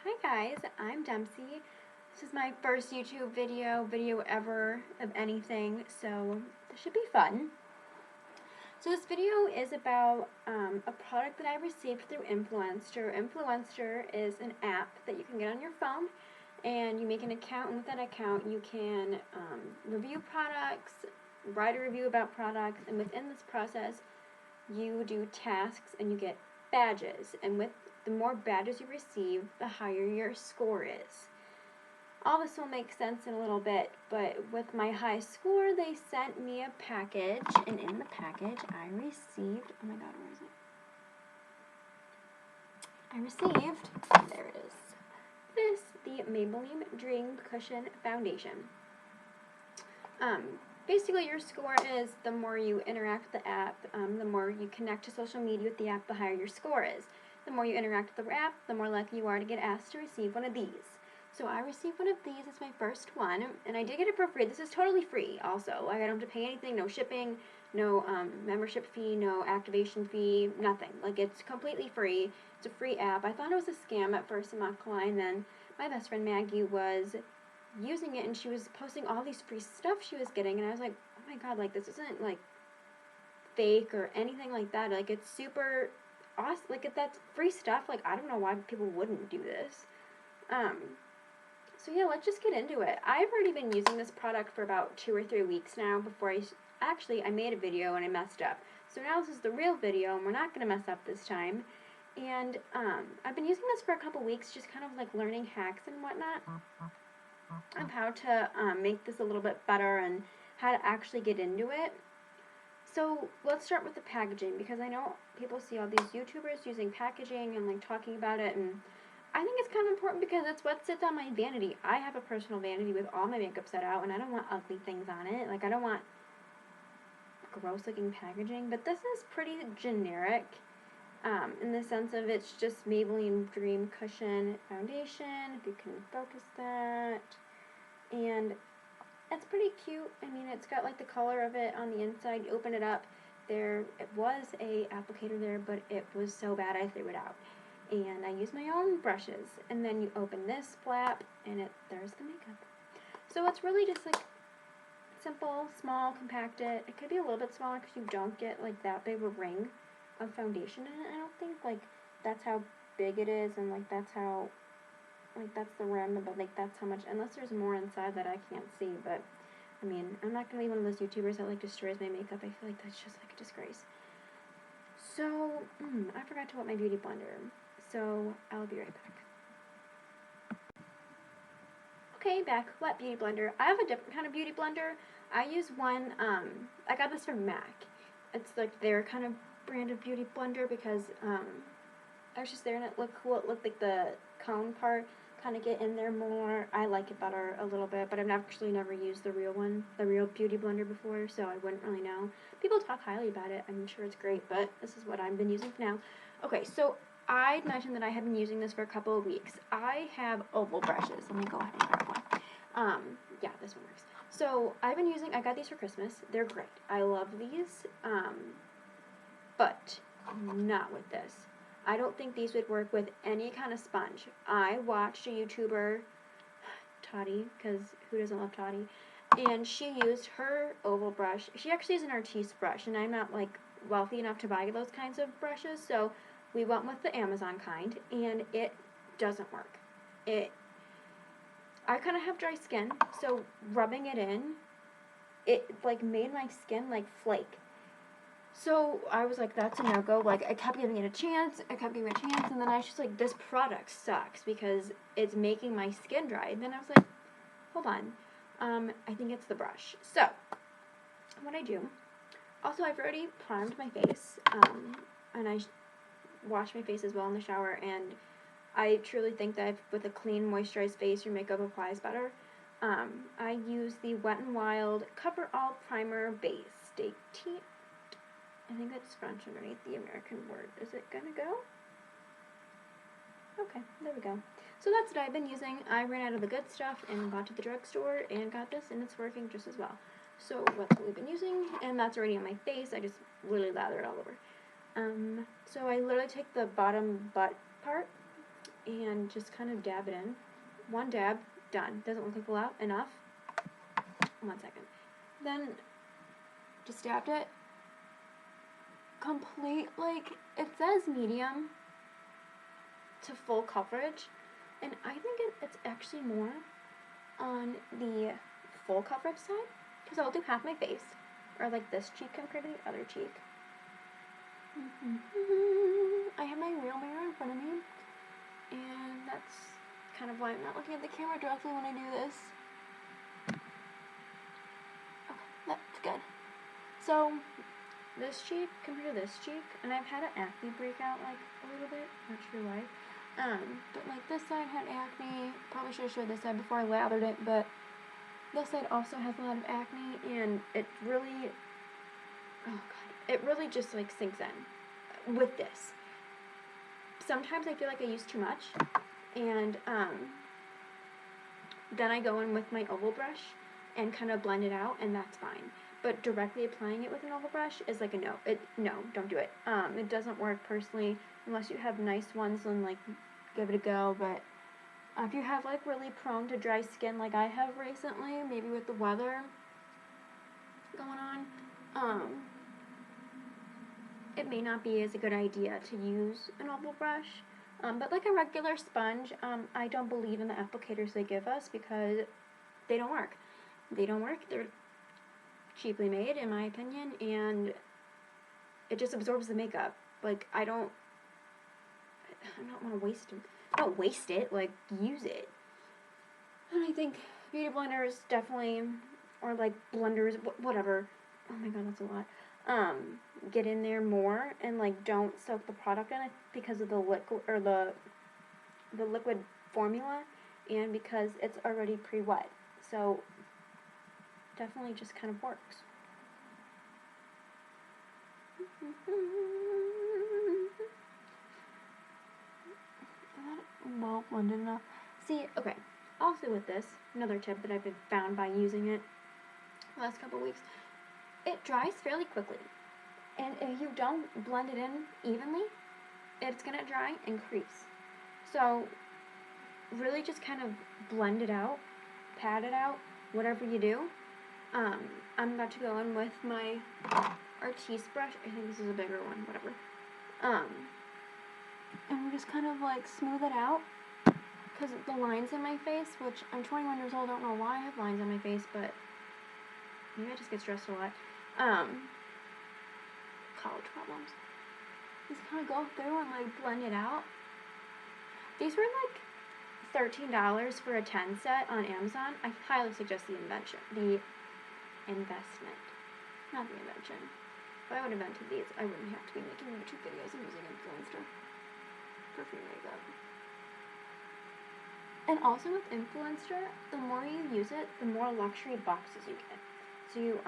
Hi guys, I'm Dempsey. This is my first YouTube video ever of anything, so this should be fun. So this video is about a product that I received through Influenster. Influenster is an app that you can get on your phone, and you make an account, and with that account you can review products, write a review about products, and within this process you do tasks and you get badges, and with the more badges you receive, the higher your score is. All this will make sense in a little bit, but with my high score, they sent me a package, and in the package I received, oh my god, where is it? I received, there it is, the Maybelline Dream Cushion Foundation. Basically your score is the more you interact with the app, the more you connect to social media with the app, the higher your score is. The more you interact with the app, the more likely you are to get asked to receive one of these. So I received one of these, it's my first one, and I did get it for free. This is totally free also. I don't have to pay anything, no shipping, no membership fee, no activation fee, nothing. Like, it's completely free. It's a free app. I thought it was a scam at first, I'm not gonna lie, and then my best friend Maggie was using it, and she was posting all these free stuff she was getting, and I was like, oh my god, like, this isn't, like, fake or anything like that. Like, it's super awesome. Like, if that's free stuff, like, I don't know why people wouldn't do this. So yeah, let's just get into it. I've already been using this product for about 2 or 3 weeks now before I made a video and I messed up. So now this is the real video, and we're not going to mess up this time. And I've been using this for a couple weeks, just kind of like learning hacks and whatnot of how to make this a little bit better and how to actually get into it. So let's start with the packaging, because I know people see all these YouTubers using packaging and like talking about it, and I think it's kind of important because it's what sits on my vanity. I have a personal vanity with all my makeup set out, and I don't want ugly things on it. Like, I don't want gross looking packaging, but this is pretty generic in the sense of it's just Maybelline Dream Cushion Foundation, if you can focus that, and it's pretty cute. I mean, it's got like the color of it on the inside. You open it up, it was a applicator there, but it was so bad I threw it out. And I use my own brushes, and then you open this flap, and there's the makeup. So it's really just like simple, small, compacted. It could be a little bit smaller because you don't get like that big of a ring of foundation in it. I don't think, like, that's how big it is, and like that's how, like, that's the rim, but like that's how much, unless there's more inside that I can't see. But I mean, I'm not gonna be one of those YouTubers that like destroys my makeup. I feel like that's just like a disgrace. So I forgot to put my beauty blender. So I'll be right back. Okay, back. Wet beauty blender. I have a different kind of beauty blender. I use one, I got this from MAC. It's like their kind of brand of beauty blender, because I was just there and it looked cool. It looked like the cone part kind of get in there more. I like it better a little bit, but I've actually never used the real one, the real beauty blender before, so I wouldn't really know. People talk highly about it. I'm sure it's great, but this is what I've been using for now. Okay, so I mentioned that I have been using this for a couple of weeks. I have oval brushes. Let me go ahead and grab one. Yeah, this one works. So I got these for Christmas. They're great. I love these, but not with this. I don't think these would work with any kind of sponge. I watched a YouTuber, Toddy, because who doesn't love Toddy, and she used her oval brush. She actually is an artiste brush, and I'm not, like, wealthy enough to buy those kinds of brushes, so we went with the Amazon kind, and it doesn't work. I kind of have dry skin, so rubbing it in, it, like, made my skin, like, flake. So I was like, that's a no-go. Like, I kept giving it a chance, and then I was just like, this product sucks because it's making my skin dry. And then I was like, hold on, I think it's the brush. So what I do, also, I've already primed my face, and I wash my face as well in the shower, and I truly think that with a clean, moisturized face, your makeup applies better. I use the Wet n Wild Cover All Primer Base. I think that's French underneath the American word. Is it gonna go? Okay, there we go. So that's what I've been using. I ran out of the good stuff and got to the drugstore and got this, and it's working just as well. So that's what we've been using, and that's already on my face. I just literally lather it all over. So I literally take the bottom butt part, and just kind of dab it in. One dab, done. Doesn't look like a lot, enough. 1 second. Then just dabbed it. Complete, like, it says medium to full coverage, and I think it's actually more on the full coverage side, because I'll do half my face, or like this cheek compared to the other cheek. I have my real mirror in front of me, and that's kind of why I'm not looking at the camera directly when I do this. Okay, that's good. So, this cheek compared to this cheek, and I've had an acne breakout like a little bit, not sure why. But like this side had acne, probably should have showed this side before I lathered it, but this side also has a lot of acne, and it really, oh god, it really just like sinks in with this. Sometimes I feel like I use too much, and then I go in with my oval brush and kind of blend it out, and that's fine. But directly applying it with an oval brush is like a no. No, don't do it. It doesn't work personally unless you have nice ones, and like give it a go. But if you have like really prone to dry skin like I have recently, maybe with the weather going on, it may not be as a good idea to use an oval brush. But like a regular sponge, I don't believe in the applicators they give us because they don't work. They don't work. They're cheaply made, in my opinion, and it just absorbs the makeup. Like, I don't want to waste it. Don't waste it, like, use it. And I think beauty blenders definitely, or like blenders, whatever. Oh my god, that's a lot. Get in there more and like don't soak the product in it because of the liquid or the liquid formula, and because it's already pre-wet. So definitely just kind of works. Well blended enough. See, okay. Also with this, another tip that I've been found by using it the last couple weeks, it dries fairly quickly. And if you don't blend it in evenly, it's gonna dry and crease. So really just kind of blend it out, pat it out, whatever you do. I'm about to go in with my Artiste brush. I think this is a bigger one, whatever. And we just kind of like smooth it out, because the lines in my face, which I'm 21 years old, I don't know why I have lines on my face, but maybe I just get stressed a lot. College problems. Just kind of go through and like blend it out. These were like $13 for a 10 set on Amazon. I highly suggest the investment, not the invention. If I would have invented these, I wouldn't have to be making YouTube videos and using Influenster for free makeup. And also with Influencer, the more you use it, the more luxury boxes you get. So you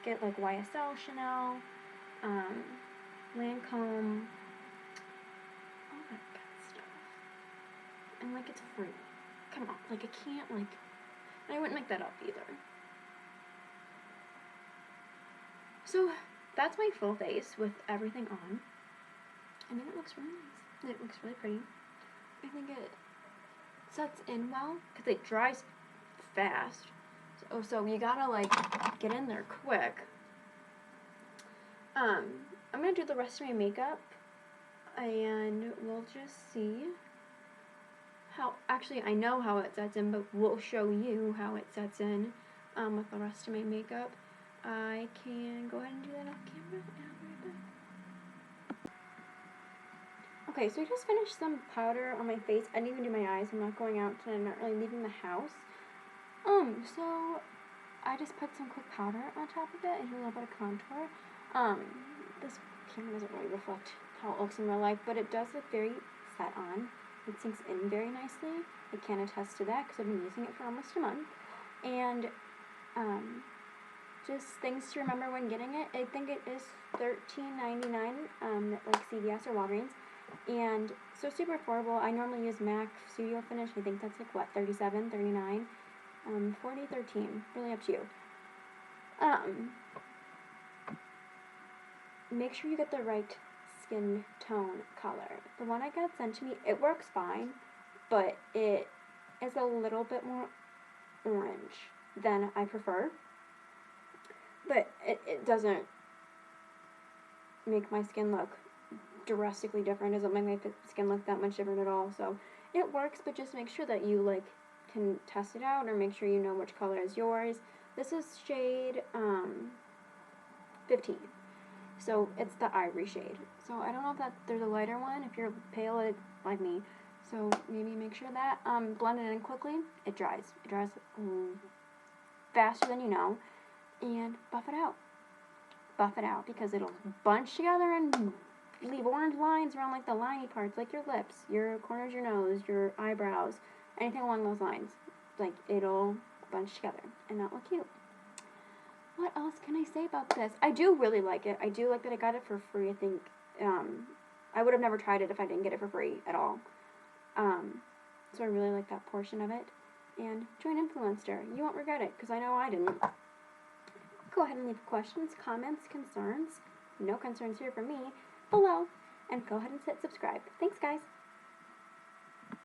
get like YSL, Chanel, Lancome, all that good stuff. And like it's free. Come on, like I can't like, I wouldn't make that up either. So that's my full face with everything on. I think it looks really nice. It looks really pretty. I think it sets in well because it dries fast. So you gotta like get in there quick. I'm gonna do the rest of my makeup, and we'll just see how. Actually, I know how it sets in, but we'll show you how it sets in with the rest of my makeup. I can go ahead and do that off camera. Okay, so I just finished some powder on my face. I didn't even do my eyes. I'm not going out today. I'm not really leaving the house. So I just put some quick powder on top of it and do a little bit of contour. This camera doesn't really reflect how it looks in real life, but it does look very set on. It sinks in very nicely. I can attest to that because I've been using it for almost a month. And just things to remember when getting it. I think it is $13.99 at like CVS or Walgreens. And so super affordable. I normally use MAC Studio Finish. I think that's like what, $37, $39, $40, $13. Really up to you. Make sure you get the right skin tone color. The one I got sent to me, it works fine, but it is a little bit more orange than I prefer. But it doesn't make my skin look drastically different. It doesn't make my skin look that much different at all. So it works, but just make sure that you like can test it out or make sure you know which color is yours. This is shade 15. So it's the ivory shade. So I don't know if there's a lighter one if you're pale like me. So maybe make sure that blend it in quickly. It dries. It dries faster than you know. And buff it out. Buff it out because it'll bunch together and leave orange lines around like the liney parts, like your lips, your corners of your nose, your eyebrows, anything along those lines. Like it'll bunch together and not look cute. What else can I say about this? I do really like it. I do like that I got it for free. I think I would have never tried it if I didn't get it for free at all. So I really like that portion of it. And join Influenster. You won't regret it because I know I didn't. Go ahead and leave questions, comments, concerns. No concerns here from me below. And go ahead and hit subscribe. Thanks, guys.